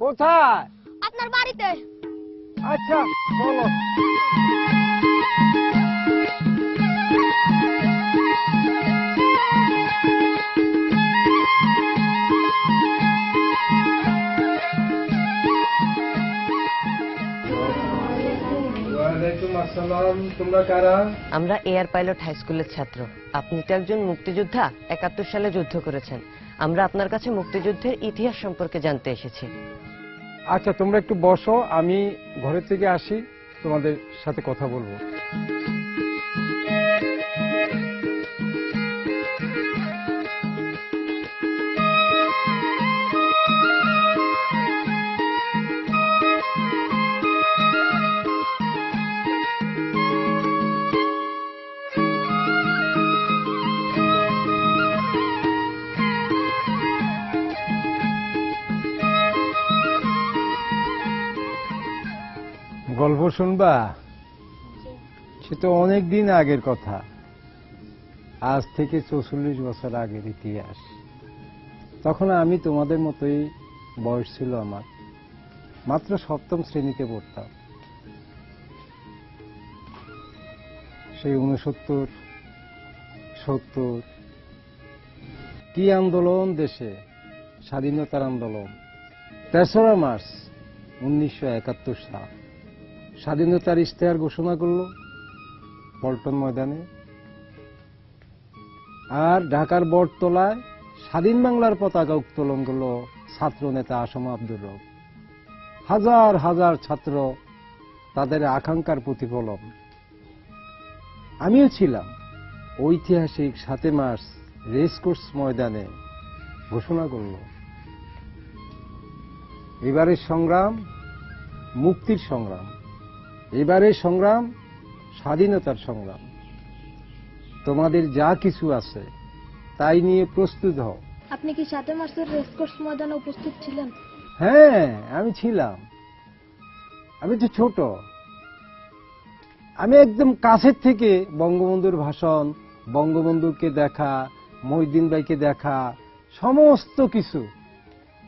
কোথায়? আপনার বাড়িতে। আচ্ছা চলো। তোমরা কারা? আমরা এয়ার পাইলট হাই স্কুলের ছাত্র। আপনি তো একজন মুক্তিযোদ্ধা, ৭১ সালে যুদ্ধ করেছেন। আমরা আপনার কাছে মুক্তিযুদ্ধের ইতিহাস সম্পর্কে জানতে এসেছি। আচ্ছা তোমরা একটু বসো, আমি ঘরের থেকে আসি, তোমাদের সাথে কথা বলবো। গল্প শুনবা? সে তো অনেক দিন আগের কথা, আজ থেকে ৪৪ বছর আগের ইতিহাস। তখন আমি তোমাদের মতোই বয়স ছিল আমার, মাত্র সপ্তম শ্রেণীতে পড়তাম। সেই ৬৯, ৭০ কি আন্দোলন দেশে, স্বাধীনতার আন্দোলন। ৩রা মার্চ ১৯৭১ সাল স্বাধীনতার ইশতেহার ঘোষণা করল পল্টন ময়দানে। আর ঢাকার বটতলায় স্বাধীন বাংলার পতাকা উত্তোলন করল ছাত্র নেতা আসম আব্দুর রব। হাজার হাজার ছাত্র, তাদের আকাঙ্ক্ষার প্রতিফলন। আমিও ছিলাম ঐতিহাসিক ৭ মার্চ রেসকোর্স ময়দানে ঘোষণা করল এবারের সংগ্রাম মুক্তির সংগ্রাম, এবারের সংগ্রাম স্বাধীনতার সংগ্রাম। তোমাদের যা কিছু আছে তাই নিয়ে প্রস্তুত হও। আপনি কি ৭ মার্চের রেসকোর্স ময়দানে উপস্থিত ছিলেন? হ্যাঁ আমি ছিলাম। আমি তো ছোট, আমি একদম কাছের থেকে বঙ্গবন্ধুর ভাষণ, বঙ্গবন্ধুকে দেখা, মহিউদ্দিন ভাইকে দেখা, সমস্ত কিছু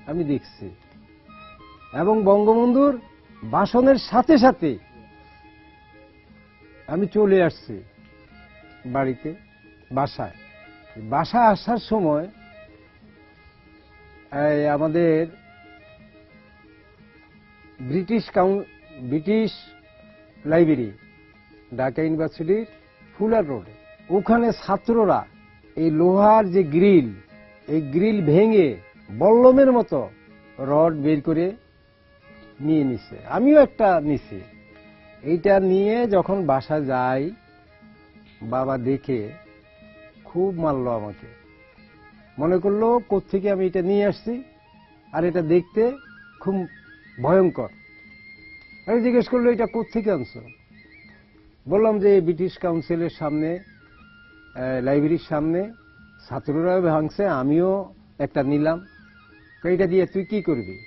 আমি দেখছি। এবং বঙ্গবন্ধুর ভাষণের সাথে সাথে আমি চলে আসছি বাড়িতে, বাসায় আসার সময় আমাদের ব্রিটিশ লাইব্রেরি, ঢাকা ইউনিভার্সিটির ফুলার রোডে, ওখানে ছাত্ররা এই লোহার যে গ্রিল, এই গ্রিল ভেঙে বল্লমের মতো রড বের করে নিয়ে নিছে। আমিও একটা নিছি। এইটা নিয়ে যখন বাসা যাই, বাবা দেখে খুব মারলো আমাকে, মনে করলো কোত্থেকে আমি এটা নিয়ে আসছি, আর এটা দেখতে খুব ভয়ঙ্কর। আমি জিজ্ঞেস করলো এটা কোত্থেকে আনছো? বললাম যে ব্রিটিশ কাউন্সিলের সামনে, লাইব্রেরির সামনে ছাত্ররা ভাঙছে, আমিও একটা নিলাম। এটা দিয়ে তুই কি করবি?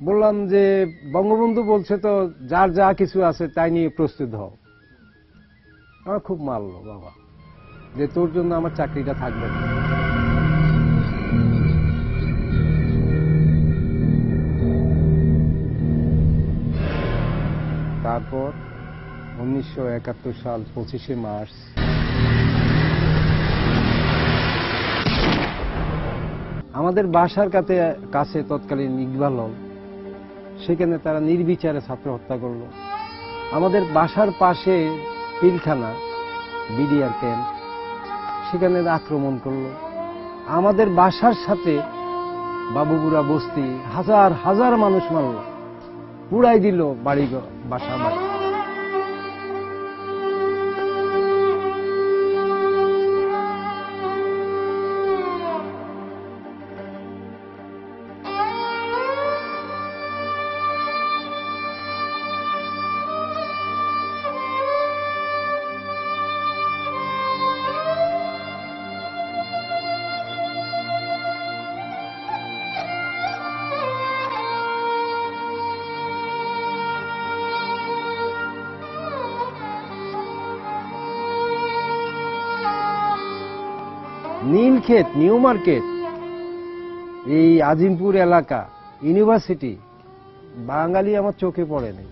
বললাম যে বঙ্গবন্ধু বলছে তো যার যা কিছু আছে তাই নিয়ে প্রস্তুত হও। আমার খুব মারলো বাবা, যে তোর জন্য আমার চাকরিটা থাকবে না। তারপর ১৯৭১ সাল ২৫শে মার্চ আমাদের বাসার কাছে তৎকালীন ইকবাল হল, সেখানে তারা নির্বিচারে ছাত্র হত্যা করলো। আমাদের বাসার পাশে পিলখানা, বিডিআর ক্যাম্প, সেখানে আক্রমণ করলো। আমাদের বাসার সাথে বাবুপুরা বস্তি, হাজার হাজার মানুষ মারল, পুড়াই দিল বাড়ি, বাসা বাড়ি। নীলক্ষেত, নিউ মার্কেট, এই আজিমপুর এলাকা, ইউনিভার্সিটি বাঙালি আমার চোখে পড়েনি।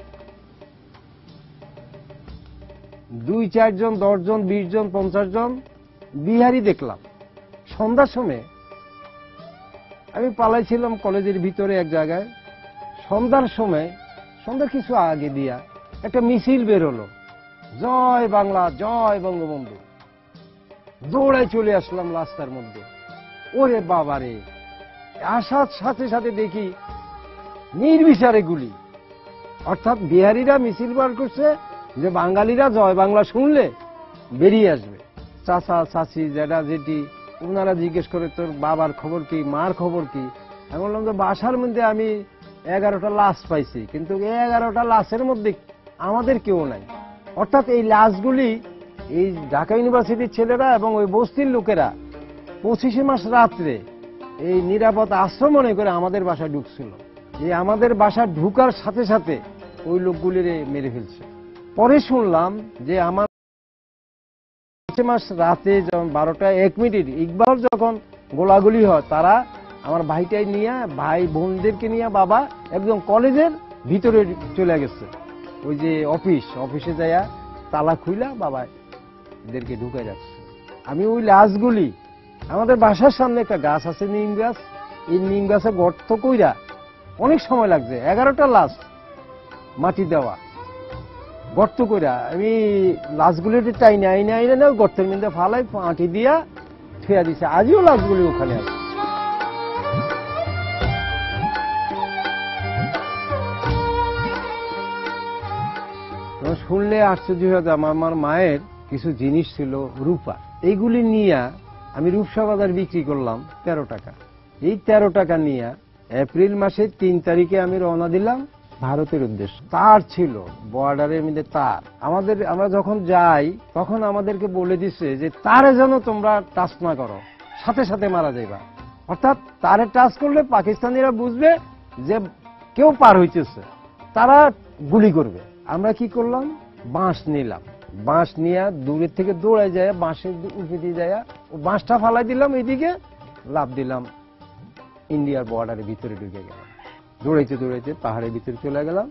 2-4 জন, 10 জন, 20 জন, 50 জন বিহারি দেখলাম। সন্ধ্যার সময় আমি পালাইছিলাম কলেজের ভিতরে এক জায়গায়। সন্ধ্যার সময়, সন্ধ্যার কিছু আগে দিয়া একটা মিছিল বের হলো, জয় বাংলা, জয় বঙ্গবন্ধু। দৌড়ায় চলে আসলাম রাস্তার মধ্যে। ওরে বাবারে, আসার সাথে সাথে দেখি নির্বিচারে গুলি। অর্থাৎ বিহারিরা মিছিল বার করছে যে বাঙালিরা জয় বাংলা শুনলে বেরিয়ে আসবে। চাচা চাচি, জেঠা জেঠি, ওনারা জিজ্ঞেস করে তোর বাবার খবর কি, মার খবর কি। আমি বললাম যে বাসার মধ্যে আমি 11টা লাশ পাইছি, কিন্তু এই 11টা লাশের মধ্যে আমাদের কেউ নাই। অর্থাৎ এই লাশগুলি এই ঢাকা ইউনিভার্সিটির ছেলেরা এবং ওই বস্তির লোকেরা 25 মাস রাত্রে এই নিরাপদ আশ্রম মনে করে আমাদের বাসায় ঢুকছিল। এই আমাদের বাসা ঢুকার সাথে সাথে ওই লোকগুলির মেরে ফেলছে। পরে শুনলাম যে আমার 25 মাস রাতে যখন 12টা 1 মিনিট ইকবাল যখন গোলাগুলি হয়, তারা আমার ভাইটাই নিয়ে, ভাই বোনদেরকে নিয়ে বাবা একদম কলেজের ভিতরে চলে গেছে। ওই যে অফিসে যাইয়া তালা খুইলা বাবা এদেরকে ঢুকে যাচ্ছে। আমি ওই লাশগুলি, আমাদের বাসার সামনে একটা গাছ আছে নিম গাছ, এই নিম গাছে গর্ত কইরা অনেক সময় লাগছে, 11টা লাশ মাটি দেওয়া গর্ত কইরা আমি লাশগুলির টাইনে আইনে না গর্তের মধ্যে ফালাই মাটি দিয়া ঠেয়া দিছে। আজও লাশগুলি ওখানে আছে। শুনলে আশ্চর্য হয়ে যায়। আমার মায়ের কিছু জিনিস ছিল রূপা, এইগুলি নিয়ে আমি রূপসা বাজার বিক্রি করলাম 13 টাকা। এই 13 টাকা নিয়ে এপ্রিল মাসের 3 তারিখে আমি রওনা দিলাম ভারতের উদ্দেশ্যে। তার ছিল বর্ডারের মধ্যে তার। আমরা যখন যাই তখন আমাদেরকে বলে দিচ্ছে যে তারে যেন তোমরা টাচ না করো, সাথে সাথে মারা যাইবা। অর্থাৎ তারে টাচ করলে পাকিস্তানিরা বুঝবে যে কেউ পার হইতেছে, তারা গুলি করবে। আমরা কি করলাম, বাঁশ নিলাম, বাঁশ নিয়ে দূরের থেকে দৌড়ায় যায়, বাঁশের উপরে দিয়ে যায়, বাঁশটা ফালাই দিলাম, এইদিকে লাফ দিলাম, ইন্ডিয়ার বর্ডারের ভিতরে ঢুকে গেলাম। দৌড়াইতে দৌড়াইতে পাহাড়ের ভিতরে চলে গেলাম।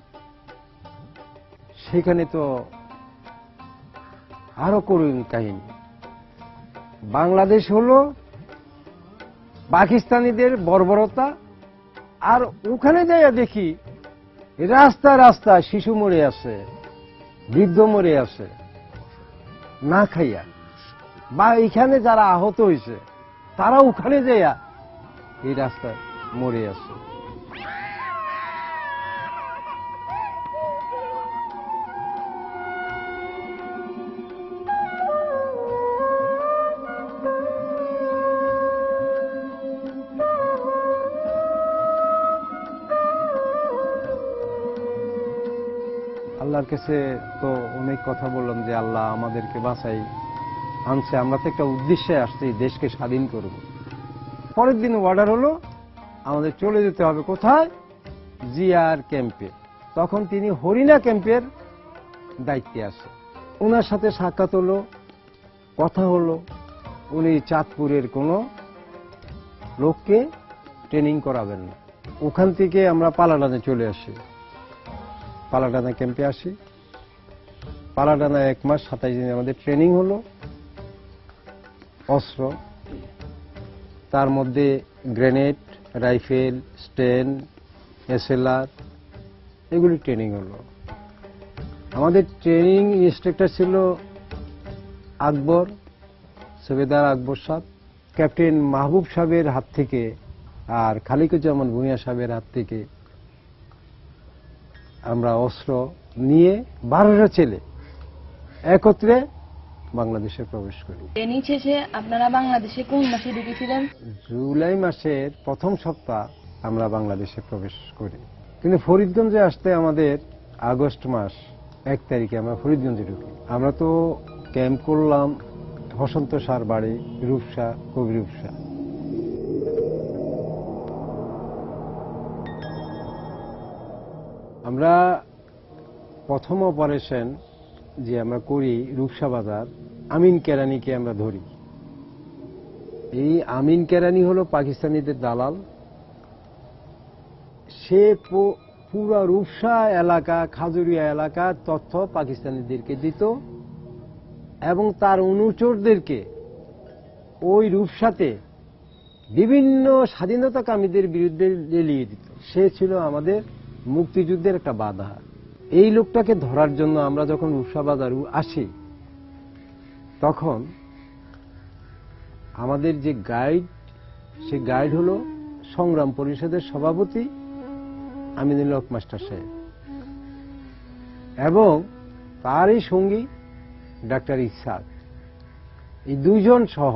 সেখানে তো আরো করুণ কাহিনী। বাংলাদেশ হলো পাকিস্তানিদের বর্বরতা, আর ওখানে যাইয়া দেখি রাস্তা রাস্তা শিশু মরে আছে, বৃদ্ধ মরে আছে না খাইয়া, বা এখানে যারা আহত হয়েছে তারা ওখানে যাইয়া এই রাস্তায় মরে আছে। আল্লাহর কাছে তো অনেক কথা বললাম যে আল্লাহ আমাদেরকে বাঁচাই আনছে, আমরা তো একটা উদ্দেশ্যে আসছি, দেশকে স্বাধীন করব। পরের দিন অর্ডার হলো আমাদের চলে যেতে হবে কোথায়, জিয়ার ক্যাম্পে। তখন তিনি হরিণা ক্যাম্পের দায়িত্বে আসে। ওনার সাথে সাক্ষাৎ হলো, কথা হলো। উনি চাঁদপুরের কোনো লোককে ট্রেনিং করাবেন না। ওখান থেকে আমরা পালাডানে চলে আসি, পালাডানা ক্যাম্পে আসি। পালাডানা 1 মাস 27 দিন আমাদের ট্রেনিং হলো। অস্ত্র, তার মধ্যে গ্রেনেড, রাইফেল, স্টেন, এসএলআর, এগুলি ট্রেনিং হলো। আমাদের ট্রেনিং ইন্সট্রাক্টর ছিল আকবর, সুবেদার আকবর সাহেব। ক্যাপ্টেন মাহবুব সাহেবের হাত থেকে আর খালিকুজ্জামান ভূঁইয়া সাহেবের হাত থেকে আমরা অস্ত্র নিয়ে 12টা ছেলে একত্রে বাংলাদেশে প্রবেশ করি। ট্রেনিং শেষে আপনারা বাংলাদেশে কোন মাসে ঢুকেছিলেন? জুলাই মাসের প্রথম সপ্তাহ আমরা বাংলাদেশে প্রবেশ করি, কিন্তু ফরিদগঞ্জে আসতে আমাদের আগস্ট মাস 1 তারিখে আমরা ফরিদগঞ্জে ঢুকি। আমরা তো ক্যাম্প করলাম বসন্ত সার বাড়ি, রূপসা, কবি রূপসা। আমরা প্রথম অপারেশন যে আমরা করি রূপসা বাজার, আমিন কেরানিকে আমরা ধরি। এই আমিন কেরানি হলো পাকিস্তানিদের দালাল। সে পুরো রূপসা এলাকা, খাজুরিয়া এলাকার তথ্য পাকিস্তানিদেরকে দিত এবং তার অনুচরদেরকে ওই রূপসাতে বিভিন্ন স্বাধীনতাকামীদের বিরুদ্ধে লেলিয়ে দিত। সে ছিল আমাদের মুক্তিযুদ্ধের একটা বাধা। এই লোকটাকে ধরার জন্য আমরা যখন রূপসা বাজার আসি, তখন আমাদের যে গাইড, সে গাইড হলো সংগ্রাম পরিষদের সভাপতি আমিনুল হক মাস্টার সাহেব এবং তারই সঙ্গী ডাক্তার ইসহাক। এই দুইজন সহ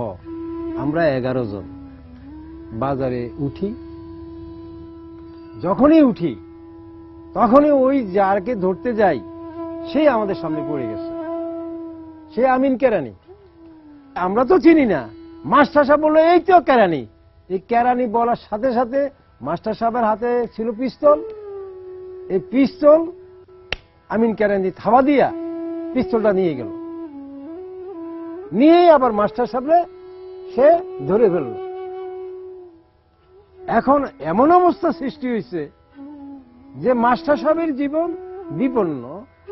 আমরা 11 জন বাজারে উঠি। যখনই উঠি তখনই ওই যারকে ধরতে যাই, সে আমাদের সামনে পড়ে গেছে। সে আমিন কেরানি। আমরা তো চিনি না। মাস্টার সাহেব বললো, এই তো কেরানি। এই কেরানি বলার সাথে সাথে মাস্টার সাহেবের হাতে ছিল পিস্তল। এই পিস্তল আমিন কেরানি থাবা দিয়া পিস্তলটা নিয়ে গেল, নিয়ে আবার মাস্টার সাহেবরে সে ধরে ফেলল। এখন এমন অবস্থা সৃষ্টি হয়েছে যে মাস্টার সাহেবের জীবন বিপন্ন,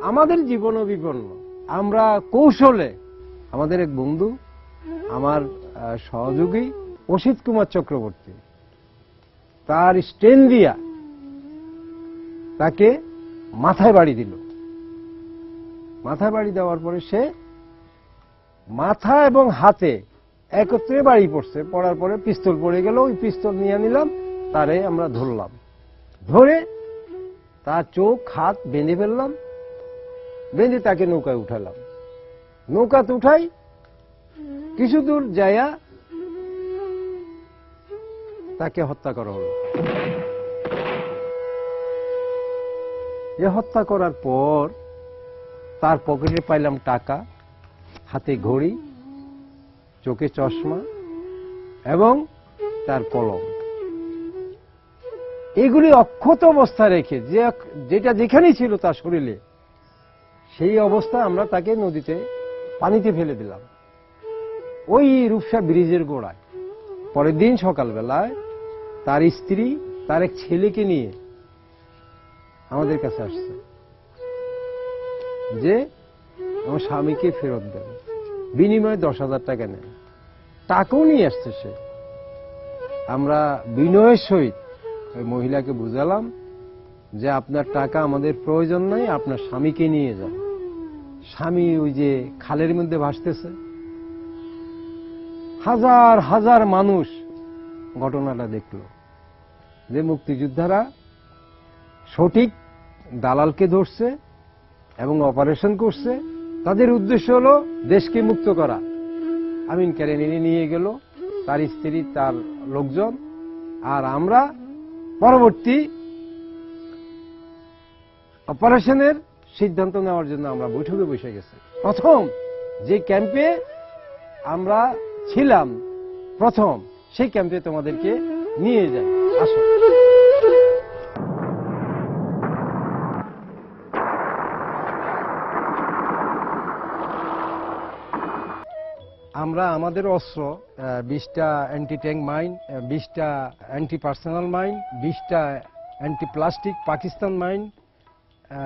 আমাদের জীবনও বিপন্ন। আমরা কৌশলে আমাদের এক বন্ধু, আমার সহযোগী অসিত কুমার চক্রবর্তী, তার স্টেন দিয়া তাকে মাথায় বাড়ি দিল। মাথায় বাড়ি দেওয়ার পরে সে মাথা এবং হাতে একত্রে বাড়ি পড়ছে। পড়ার পরে পিস্তল পড়ে গেল। ওই পিস্তল নিয়ে নিলাম, তারে আমরা ধরলাম। ধরে তার চোখ হাত বেঁধে ফেললাম, বেঁধে তাকে নৌকায় উঠালাম। নৌকাতে উঠাই কিছু দূর যাইয়া তাকে হত্যা করা হলো। এ হত্যা করার পর তার পকেটে পাইলাম টাকা, হাতে ঘড়ি, চোখে চশমা এবং তার কলম। এগুলি অক্ষত অবস্থা রেখে যেটা যেখানেই ছিল তার শরীরে, সেই অবস্থা আমরা তাকে নদীতে পানিতে ফেলে দিলাম, ওই রূপসা ব্রিজের গোড়ায়। পরের দিন সকালবেলায় তার স্ত্রী তার এক ছেলেকে নিয়ে আমাদের কাছে আসছে যে আমার স্বামীকে ফেরত দেন, বিনিময়ে 10,000 টাকা নেন। টাকাও নিয়ে আসছে সে। আমরা বিনয়ের সহিত ওই মহিলাকে বুঝালাম যে আপনার টাকা আমাদের প্রয়োজন নাই, আপনার স্বামীকে নিয়ে যান। স্বামী ওই যে খালের মধ্যে ভাসতেছে। হাজার হাজার মানুষ ঘটনাটা দেখল যে মুক্তিযোদ্ধারা সঠিক দালালকে ধরছে এবং অপারেশন করছে। তাদের উদ্দেশ্য হলো দেশকে মুক্ত করা। আমিন কেরানি নিয়ে গেল, তার স্ত্রী, তার লোকজন। আর আমরা পরবর্তী অপারেশনের সিদ্ধান্ত নেওয়ার জন্য আমরা বৈঠকে বসে গেছি। প্রথম যে ক্যাম্পে আমরা ছিলাম, প্রথম সেই ক্যাম্পে তোমাদেরকে নিয়ে যাই, আসো। আমরা আমাদের অস্ত্র 20টা অ্যান্টি ট্যাঙ্ক মাইন, 20টা অ্যান্টি পার্সোনাল মাইন, 20টা anti plastic Pakistan mine,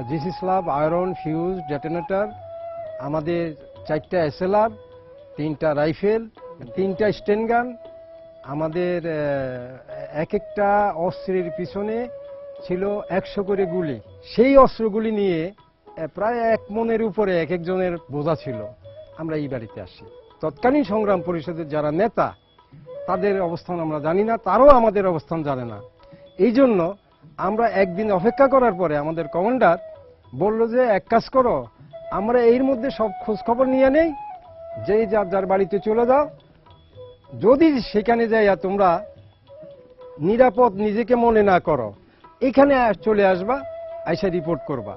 GC slab, iron, fuse, detonator, আমাদের 4টা SLR, 3টা রাইফেল, 3টা স্টেন গান। আমাদের এক একটা অস্ত্রের পিছনে ছিল 100 করে গুলি। সেই অস্ত্রগুলি নিয়ে প্রায় 1 মনের উপরে এক একজনের বোঝা ছিল। আমরা এই বাড়িতে আসি। তৎকালীন সংগ্রাম পরিষদের যারা নেতা, তাদের অবস্থান আমরা জানি না, তারাও আমাদের অবস্থান জানে না। এই জন্য আমরা একদিন অপেক্ষা করার পরে আমাদের কমান্ডার বলল যে এক কাজ করো, আমরা এর মধ্যে সব খোঁজ খবর নিয়ে নেই, যে যার যার বাড়িতে চলে যাও। যদি সেখানে যাইয়া তোমরা নিরাপদ নিজেকে মনে না করো, এখানে চলে আসবা, আইসা রিপোর্ট করবা।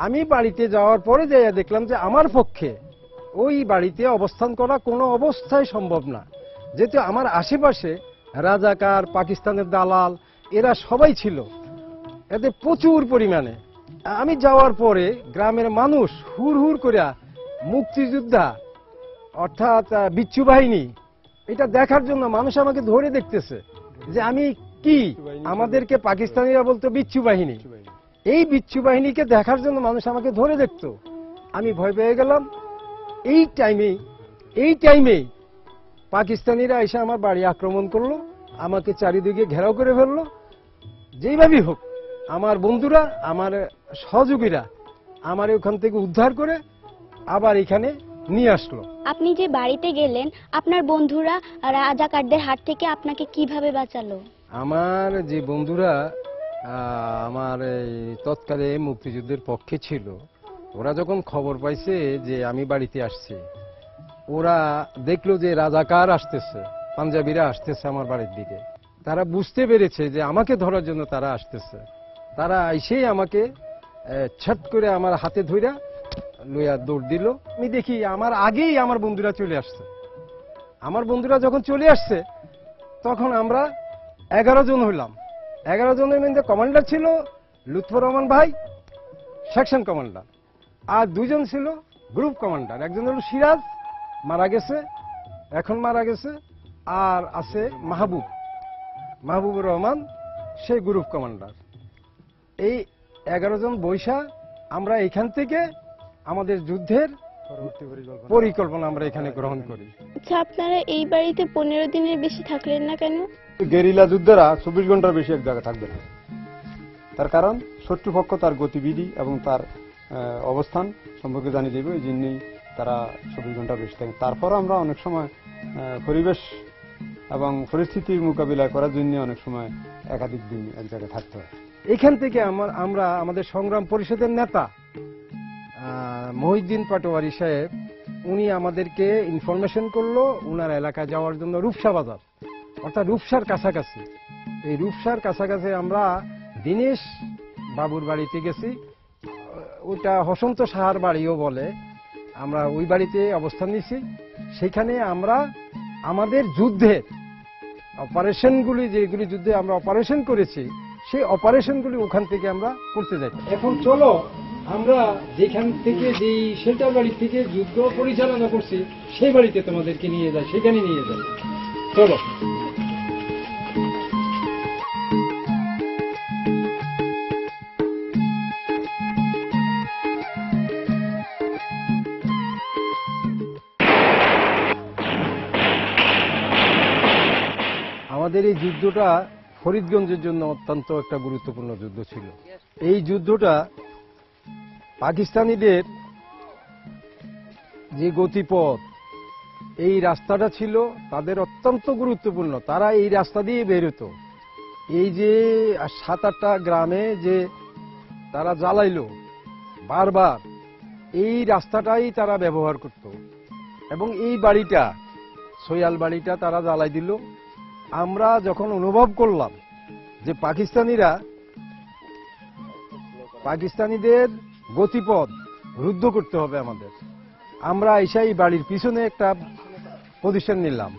আমি বাড়িতে যাওয়ার পরে যাইয়া দেখলাম যে আমার পক্ষে ওই বাড়িতে অবস্থান করা কোনো অবস্থায় সম্ভব না, যেহেতু আমার আশেপাশে রাজাকার, পাকিস্তানের দালাল, এরা সবাই ছিল, এতে প্রচুর পরিমাণে। আমি যাওয়ার পরে গ্রামের মানুষ হুড় হুড় করে মুক্তিযোদ্ধা অর্থাৎ বিচ্ছু বাহিনী, এটা দেখার জন্য মানুষ আমাকে ধরে দেখতেছে যে আমি কি আমাদেরকে পাকিস্তানিরা বলতো বিচ্ছু বাহিনী। এই বিচ্ছু বাহিনীকে দেখার জন্য মানুষ আমাকে ধরে দেখতো। আমি ভয় পেয়ে গেলাম। এই টাইমে পাকিস্তানিরা এসে আমার বাড়ি আক্রমণ করলো, আমাকে চারিদিকে ঘেরাও করে ফেললো। যেইভাবেই হোক আমার বন্ধুরা, আমার সহযোগীরা আমার ওখান থেকে উদ্ধার করে আবার এখানে নিয়ে আসলো। আপনি যে বাড়িতে গেলেন, আপনার বন্ধুরা রাজাকারদের হাত থেকে আপনাকে কিভাবে বাঁচালো? আমার যে বন্ধুরা আমার এই তৎকালে মুক্তিযুদ্ধের পক্ষে ছিল, ওরা যখন খবর পাইছে যে আমি বাড়িতে আসছি, ওরা দেখলো যে রাজাকার আসতেছে, পাঞ্জাবিরা আসতেছে আমার বাড়ির দিকে। তারা বুঝতে পেরেছে যে আমাকে ধরার জন্য তারা আসতেছে। তারা এসেই আমাকে ছট করে আমার হাতে ধইরা লইয়া দৌড় দিল। আমি দেখি আমার আগেই আমার বন্ধুরা চলে আসছে। আমার বন্ধুরা যখন চলে আসছে তখন আমরা 11 জন হইলাম। 11 জনের মধ্যে কমান্ডার ছিল লুৎফর রহমান ভাই, সেকশন কমান্ডার, আর 2 জন ছিল গ্রুপ কমান্ডার। একজন হলো সিরাজ, মারা গেছে, এখন মারা গেছে, আর আছে মাহবুবুর রহমান, সে গ্রুপ কমান্ডার। এই 11 জন বৈশা আমরা এখান থেকে আমাদের যুদ্ধের পরিকল্পনা আমরা এখানে গ্রহণ করি। আচ্ছা, আপনারা এই বাড়িতে 15 দিনের বেশি থাকলেন না কেন? গেরিলা যুদ্ধেরা 24 ঘন্টার বেশি এক জায়গায় থাকবে না। তার কারণ শত্রুপক্ষ তার গতিবিধি এবং তার অবস্থান সম্পর্কে জানিয়ে দেবে, এই জন্যই তারা 24 ঘন্টার বেশি থাকে। তারপর আমরা অনেক সময় পরিবেশ এবং পরিস্থিতির মোকাবিলা করার জন্য অনেক সময় একাধিক দিন এক জায়গায় থাকতে হয়। এখান থেকে আমরা আমাদের সংগ্রাম পরিষদের নেতা মহিউদ্দিন পাটোয়ারি সাহেব, উনি আমাদেরকে ইনফরমেশন করলো উনার এলাকায় যাওয়ার জন্য রূপসা বাজার, অর্থাৎ রূপসার কাছাকাছি। এই রূপসার কাছাকাছি আমরা দীনেশ বাবুর বাড়িতে গেছি, ওটা হসন্ত সাহার বাড়িও বলে। আমরা ওই বাড়িতে অবস্থান নিছি। সেখানে আমরা আমাদের যুদ্ধের অপারেশনগুলি, যেগুলি যুদ্ধে আমরা অপারেশন করেছি, সেই অপারেশনগুলি ওখান থেকে আমরা করতে যাই। এখন চলো আমরা যেখান থেকে, যেই শেল্টার বাড়ি থেকে যুদ্ধ পরিচালনা করছি সেই বাড়িতে তোমাদেরকে নিয়ে যাই, সেখানে নিয়ে যাই। চলো। আমাদের এই যুদ্ধটা ফরিদগঞ্জের জন্য অত্যন্ত একটা গুরুত্বপূর্ণ যুদ্ধ ছিল। এই যুদ্ধটা পাকিস্তানিদের যে গতিপথ, এই রাস্তাটা ছিল তাদের অত্যন্ত গুরুত্বপূর্ণ। তারা এই রাস্তা দিয়ে বেরোতো। এই যে 7-8টা গ্রামে যে তারা জ্বালাইলো বারবার, এই রাস্তাটাই তারা ব্যবহার করত। এবং এই বাড়িটা, সৈয়াল বাড়িটা তারা জ্বালাই দিল। আমরা যখন অনুভব করলাম যে পাকিস্তানিদের গতিপথ রুদ্ধ করতে হবে আমাদের, আমরা এসে বাড়ির পিছনে একটা পজিশন নিলাম।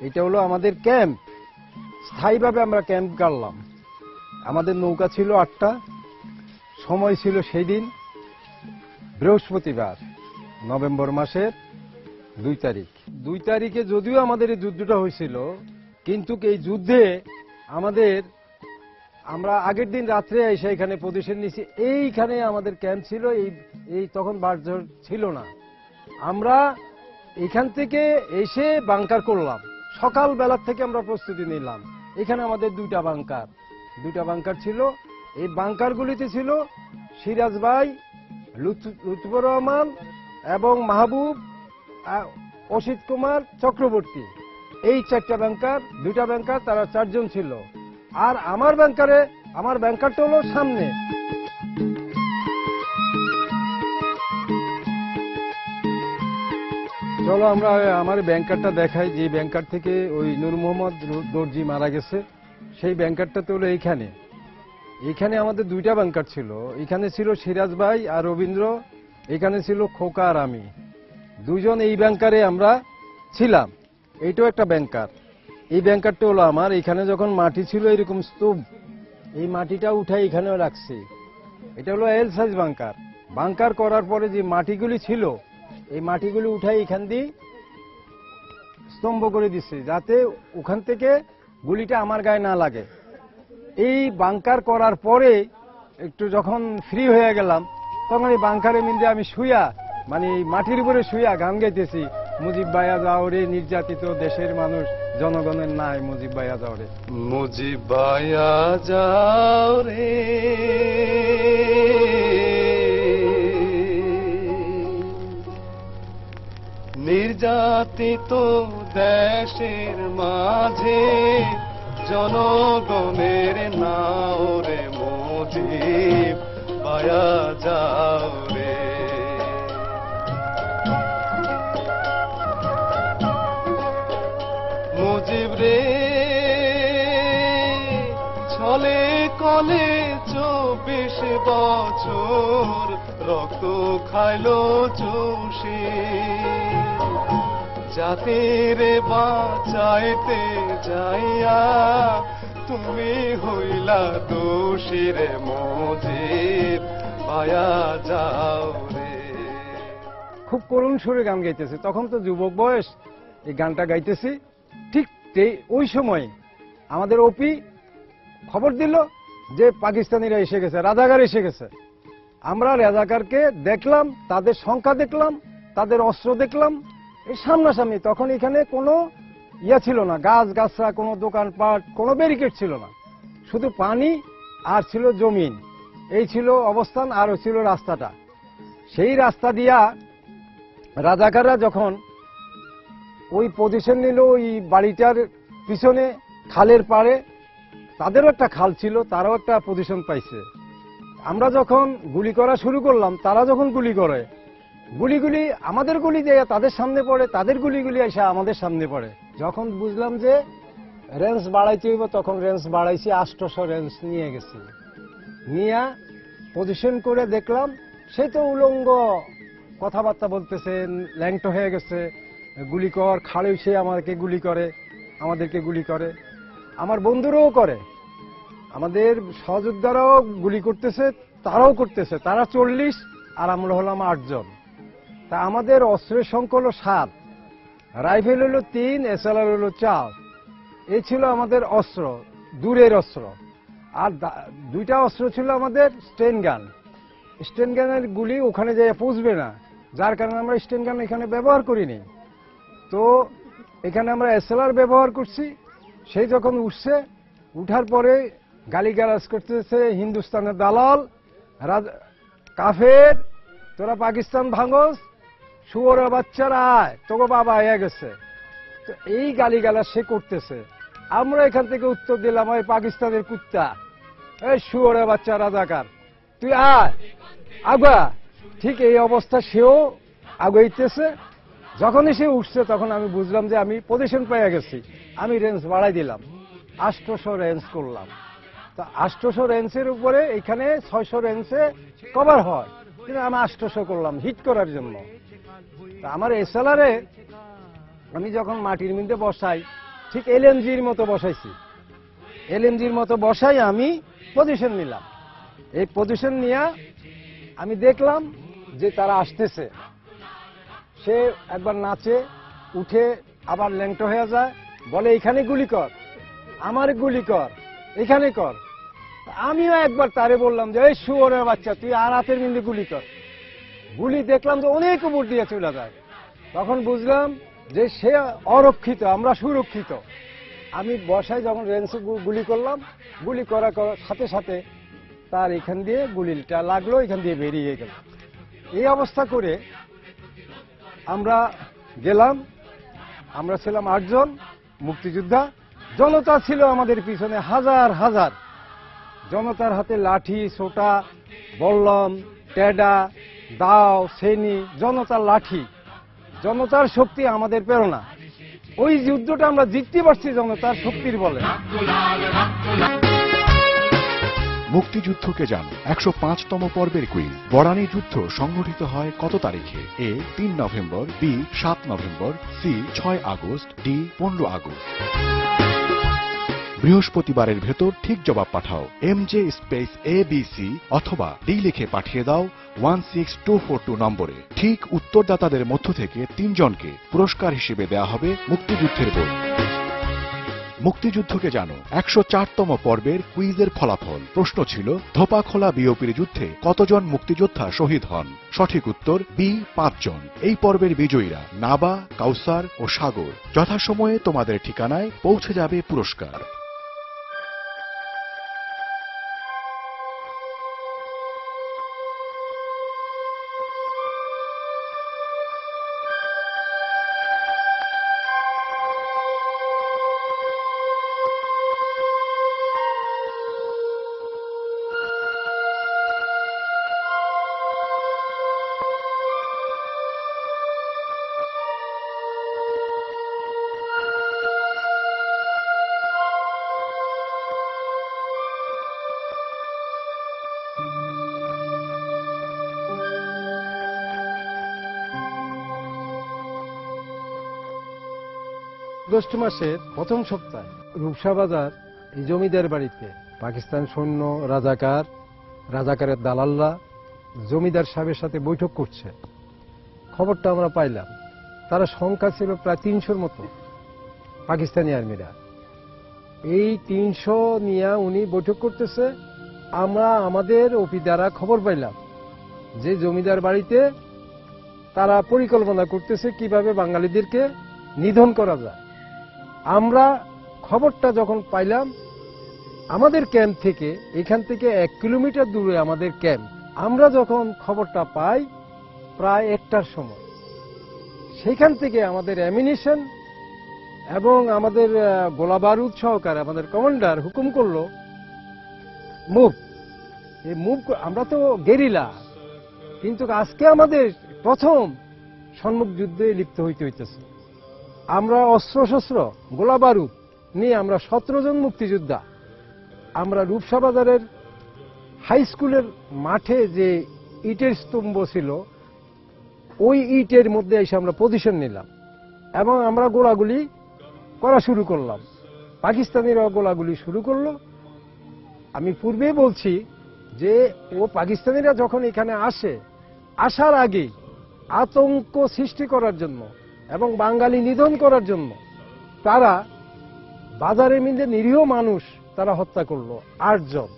এটা হলো আমাদের ক্যাম্প। স্থায়ীভাবে আমরা ক্যাম্প গাড়লাম। আমাদের নৌকা ছিল 8টা। সময় ছিল সেই দিন বৃহস্পতিবার, নভেম্বর মাসের 2 তারিখ। 2 তারিখে যদিও আমাদের এই যুদ্ধটা হয়েছিল, কিন্তু এই যুদ্ধে আমরা আগের দিন রাত্রে এসে এখানে পজিশন নিয়েছি। এইখানে আমাদের ক্যাম্প ছিল। এই তখন বাড়ঝড় ছিল না। আমরা এখান থেকে এসে বাংকার করলাম। সকাল বেলার থেকে আমরা প্রস্তুতি নিলাম। এখানে আমাদের 2টা বাংকার ছিল। এই বাংকারগুলিতে ছিল সিরাজ ভাই, লুৎফর রহমান এবং মাহবুব, অসিত কুমার চক্রবর্তী। এই 4টা ব্যাংকার, 2টা ব্যাংকার, তারা 4 জন ছিল। আর আমার ব্যাংকারটা হলো সামনে। চলো আমরা আমার ব্যাংকারটা দেখাই। যে ব্যাংকার থেকে ওই নূর মোহাম্মদ দর্জি মারা গেছে, সেই ব্যাংকারটা তো হলো এইখানে আমাদের 2টা ব্যাংকার ছিল। এখানে ছিল সিরাজ ভাই আর রবীন্দ্র, এখানে ছিল খোকা আর আমি। 2 জন এই ব্যাংকারে আমরা ছিলাম। এইটাও একটা ব্যাংকার। এই ব্যাংকারটা হলো আমার। এখানে যখন মাটি ছিল এরকম স্তূপ, এই মাটিটা উঠাই এখানেও রাখছি। এটা হলো এল সাইজ বাংকার করার পরে যে মাটিগুলি ছিল, এই মাটিগুলি উঠাই এখান দিয়ে স্তম্ভ করে দিচ্ছে, যাতে ওখান থেকে গুলিটা আমার গায়ে না লাগে। এই বাংকার করার পরে একটু যখন ফ্রি হয়ে গেলাম, তখন এই বাংকারে মিন্দে আমি শুইয়া, মানে এই মাটির উপরে শুইয়া গান গাইতেছি, মুজিব ভাইয়া যাও রে, নির্যাতিত দেশের মানুষ জনগণের নাই, মুজিব ভাইয়া যাও রে, মুজিব ভাইয়া যাও রে, নির্যাতিত দেশের মাঝে জনগণের নাও রে, মুজিব ভাইয়া যাও রে। মুজিব রে ছলে কলে 24 বছর রক্ত খাইলো চুষি, জাতির বাঁচাইতে যাইয়া তুমি হইলা দোষী রে, মুজিব ভাইয়া যাও রে। খুব করুণ সুরে গান গাইতেছে। তখন তো যুবক বয়স, এই গানটা গাইতেছি। ঠিক ওই সময় আমাদের ওপি খবর দিল যে পাকিস্তানিরা এসে গেছে, রাজাকার এসে গেছে। আমরা রাজাকারকে দেখলাম, তাদের সংখ্যা দেখলাম, তাদের অস্ত্র দেখলাম, এই সামনাসামনি। তখন এখানে কোনো ইয়া ছিল না, গাছ গাছরা, কোনো দোকানপাট, কোনো ব্যারিকেড ছিল না, শুধু পানি আর ছিল জমিন। এই ছিল অবস্থান, আর ছিল রাস্তাটা। সেই রাস্তা দিয়া রাজাকাররা যখন ওই পজিশন নিল, ওই বাড়িটার পিছনে খালের পাড়ে, তাদেরও একটা খাল ছিল, তারাও একটা পজিশন পাইছে। আমরা যখন গুলি করা শুরু করলাম, তারা যখন গুলি করে, গুলিগুলি আমাদের গুলি দিয়ে তাদের সামনে পড়ে, তাদের গুলিগুলি এসে আমাদের সামনে পড়ে। যখন বুঝলাম যে রেঞ্জ বাড়াইতে হইব, তখন রেঞ্জ বাড়াইছি, 800 রেঞ্জ নিয়ে গেছি। নিয়ে পজিশন করে দেখলাম সেই তো উলঙ্গ কথাবার্তা বলতেছে, ল্যাংটো হয়ে গেছে, গুলি কর, খাড়ে সে আমাদেরকে গুলি করে, আমাদেরকে গুলি করে, আমার বন্ধুরাও করে, আমাদের সহযোদ্ধারাও গুলি করতেছে, তারাও করতেছে। তারা 40 আর আমরা হলাম 8 জন। তা আমাদের অস্ত্রের সংখ্যা হলো 7, রাইফেল হলো 3, এসএলআর হলো 4। এই ছিল আমাদের অস্ত্র, দূরের অস্ত্র। আর 2টা অস্ত্র ছিল আমাদের স্টেন গান। স্টেন গানের গুলি ওখানে যেয়ে পৌঁছবে না, যার কারণে আমরা স্টেন গান এখানে ব্যবহার করিনি। তো এখানে আমরা এসএলআর ব্যবহার করছি। সেই যখন উঠছে, উঠার পরে গালিগালাজ করতেছে, হিন্দুস্তানের দালাল, কাফের, তোরা পাকিস্তান ভাঙস, শুয়োরের বাচ্চারা আয়, তোকে বাবা আয়া গেছে। তো এই গালিগালাজ সে করতেছে। আমরা এখান থেকে উত্তর দিলাম, ওই পাকিস্তানের কুত্তা, এই শুয়োরের বাচ্চা রাজাকার, তুই আয় আগা। ঠিক এই অবস্থা সেও আগাইতেছে। যখনই সে উঠছে, তখন আমি বুঝলাম যে আমি পজিশন পেয়ে গেছি। আমি রেঞ্জ বাড়াই দিলাম, 800 রেঞ্জ করলাম। তা 800 রেঞ্জের উপরে এখানে 600 রেঞ্জে কভার হয়, কিন্তু আমি 800 করলাম হিট করার জন্য। তা আমার এসএলআরে আমি যখন মাটির মধ্যে বসাই, ঠিক এলএমজির মতো বসাইছি। এলএমজির মতো বসাই আমি পজিশন নিলাম। এই পজিশন নিয়ে আমি দেখলাম যে তারা আসতেছে। সে একবার নাচে, উঠে আবার ল্যাংটো হয়ে যায়, বলে এখানে গুলি কর, আমার গুলি কর, এখানে কর। আমিও একবার তারে বললাম যে এই শুয়োরের বাচ্চা, তুই আর হাতের বিন্দু গুলি কর। গুলি দেখলাম যে অনেক উপর দিয়ে চলে যায়। তখন বুঝলাম যে সে অরক্ষিত, আমরা সুরক্ষিত। আমি বসায় যখন রেঞ্জে গুলি করলাম, গুলি করার সাথে সাথে তার এখান দিয়ে গুলিটা লাগলো, এখান দিয়ে বেরিয়ে গেল। এই অবস্থা করে আমরা গেলাম। আমরা ছিলাম 8 জন মুক্তিযোদ্ধা। জনতা ছিল আমাদের পিছনে হাজার হাজার। জনতার হাতে লাঠি, সোটা, বল্লম, টেডা, দাও, সেনি, জনতার লাঠি, জনতার শক্তি আমাদের প্রেরণা। ওই যুদ্ধটা আমরা জিততে পারছি জনতার শক্তির বলে। মুক্তিযুদ্ধকে জানো 105তম পর্বের কুইজ। বরানী যুদ্ধ সংঘটিত হয় কত তারিখে? A 3 November, B 7 November, C 6 August, D 15 August. বৃহস্পতিবারের ভেতর ঠিক জবাব পাঠাও MJ স্পেস ABC অথবা ডি লিখে পাঠিয়ে দাও 16242 নম্বরে। ঠিক উত্তরদাতাদের মধ্য থেকে 3 জনকে পুরস্কার হিসেবে দেয়া হবে মুক্তিযুদ্ধের বই। মুক্তিযুদ্ধকে জানো 104তম পর্বের কুইজের ফলাফল। প্রশ্ন ছিল ধোপাখোলা বিওপির যুদ্ধে কতজন মুক্তিযোদ্ধা শহীদ হন? সঠিক উত্তর বি 5 জন। এই পর্বের বিজয়ীরা নাবা, কাউসার ও সাগর। যথাসময়ে তোমাদের ঠিকানায় পৌঁছে যাবে পুরস্কার। আগস্ট মাসের প্রথম সপ্তাহে রূপসা বাজার এই জমিদার বাড়িতে পাকিস্তান সৈন্য, রাজাকারের দালালরা জমিদার সাহেবের সাথে বৈঠক করছে। খবরটা আমরা পাইলাম। তারা সংখ্যা ছিল প্রায় 300-র মতো পাকিস্তানি আর্মিরা। এই 300 নিয়ে উনি বৈঠক করতেছে। আমরা আমাদের ওপি দ্বারা খবর পাইলাম যে জমিদার বাড়িতে তারা পরিকল্পনা করতেছে কিভাবে বাঙালিদেরকে নিধন করা যায়। আমরা খবরটা যখন পাইলাম, আমাদের ক্যাম্প থেকে, এখান থেকে 1 কিলোমিটার দূরে আমাদের ক্যাম্প, আমরা যখন খবরটা পাই প্রায় 1টার সময়, সেখান থেকে আমাদের অ্যামিনিশন এবং আমাদের গোলা বারুদ সহকারে আমাদের কমান্ডার হুকুম করলো মুভ। এই মুভ, আমরা তো গেরিলা, কিন্তু আজকে আমাদের প্রথম সম্মুখ যুদ্ধে লিপ্ত হইতে হইতেছে। আমরা অস্ত্রশস্ত্র, গোলা বারুদ নিয়ে আমরা 17 জন মুক্তিযোদ্ধা, আমরা রূপসা বাজারের হাই স্কুলের মাঠে যে ইটের স্তম্ভ ছিল, ওই ইটের মধ্যে এসে আমরা পজিশন নিলাম এবং আমরা গোলাগুলি করা শুরু করলাম। পাকিস্তানিরা গোলাগুলি শুরু করলো। আমি পূর্বেই বলছি যে পাকিস্তানিরা যখন এখানে আসে, আসার আগে আতঙ্ক সৃষ্টি করার জন্য এবং বাঙালি নিধন করার জন্য তারা বাজারের মধ্যে নিরীহ মানুষ তারা হত্যা করলো 8 জন।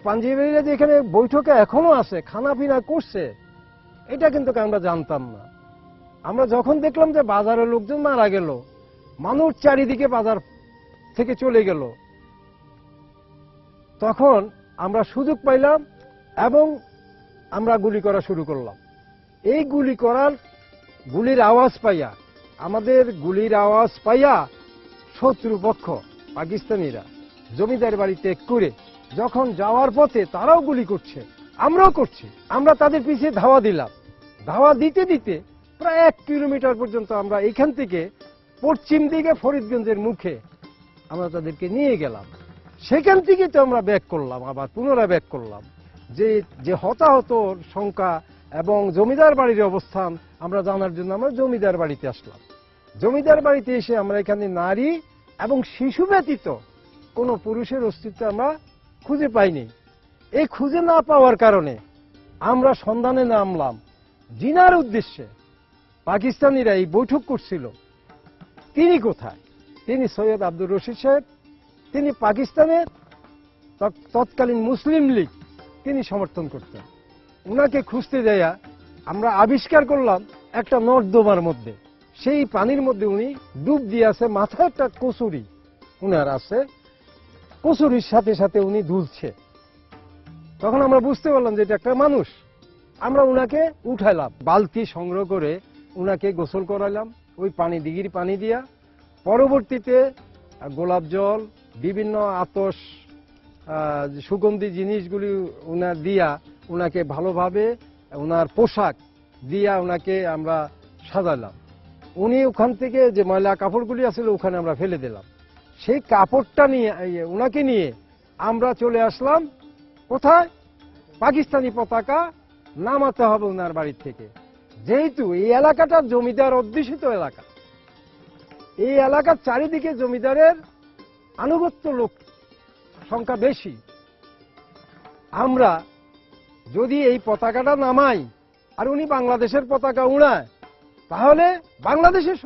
পাঞ্জাবিরা যে এখানে বৈঠকে এখনো আছে, খানা পিনা করছে, এটা কিন্তু আমরা জানতাম না। আমরা যখন দেখলাম যে বাজারের লোকজন মারা গেল, মানুষ চারিদিকে বাজার থেকে চলে গেল, তখন আমরা সুযোগ পাইলাম এবং আমরা গুলি করা শুরু করলাম। এই গুলির আওয়াজ পাইয়া, আমাদের গুলির আওয়াজ পাইয়া শত্রুপক্ষ পাকিস্তানিরা জমিদার বাড়িতে করে যখন যাওয়ার পথে তারাও গুলি করছে, আমরাও করছি। আমরা তাদের পিছিয়ে ধাওয়া দিলাম। ধাওয়া দিতে দিতে প্রায় 1 কিলোমিটার পর্যন্ত আমরা এখান থেকে পশ্চিম দিকে ফরিদগঞ্জের মুখে আমরা তাদেরকে নিয়ে গেলাম। সেখান থেকে তো আমরা ব্যাক করলাম, আবার পুনরায় ব্যাক করলাম। যে হতাহত সংখ্যা এবং জমিদার বাড়ির অবস্থান আমরা জানার জন্য আমরা জমিদার বাড়িতে আসলাম। জমিদার বাড়িতে এসে আমরা এখানে নারী এবং শিশু ব্যতীত কোনো পুরুষের অস্তিত্ব আমরা খুঁজে পাইনি। এই খুঁজে না পাওয়ার কারণে আমরা সন্ধানে নামলাম জিনার উদ্দেশ্যে। পাকিস্তানিরা এই বৈঠক করছিল, তিনি কোথায়? তিনি সৈয়দ আব্দুর রশিদ সাহেব, তিনি পাকিস্তানের তৎকালীন মুসলিম লীগ তিনি সমর্থন করতেন। উনাকে খুঁজতে যাইয়া আমরা আবিষ্কার করলাম একটা নর্দমার মধ্যে, সেই পানির মধ্যে উনি ডুব দিয়ে আছে, মাথায় একটা কচুরি উনার আছে, কচুরির সাথে সাথে উনি দুলছে। তখন আমরা বুঝতে পারলাম যে এটা একটা মানুষ। আমরা উনাকে উঠাইলাম, বালতি সংগ্রহ করে উনাকে গোসল করাইলাম ওই দিঘির পানি দিয়া। পরবর্তীতে গোলাপ জল, বিভিন্ন আতস সুগন্ধি জিনিসগুলি উনার দিয়া, উনাকে ভালোভাবে উনার পোশাক দিয়া উনাকে আমরা সাজালাম। উনি ওখান থেকে যে ময়লা কাপড়গুলি আছিল ওখানে আমরা ফেলে দিলাম। সেই কাপড়টা নিয়ে উনাকে নিয়ে আমরা চলে আসলাম কোথায়? পাকিস্তানি পতাকা নামাতে হবে ওনার বাড়ির থেকে। যেহেতু এই এলাকাটা জমিদার অধ্যুষিত এলাকা, এই এলাকার চারিদিকে জমিদারের আনুগত্য লোক সংখ্যা বেশি। আমরা যদি এই পতাকাটা নামাই আর উনি বাংলাদেশের পতাকা উড়ায়, তাহলে বাংলাদেশের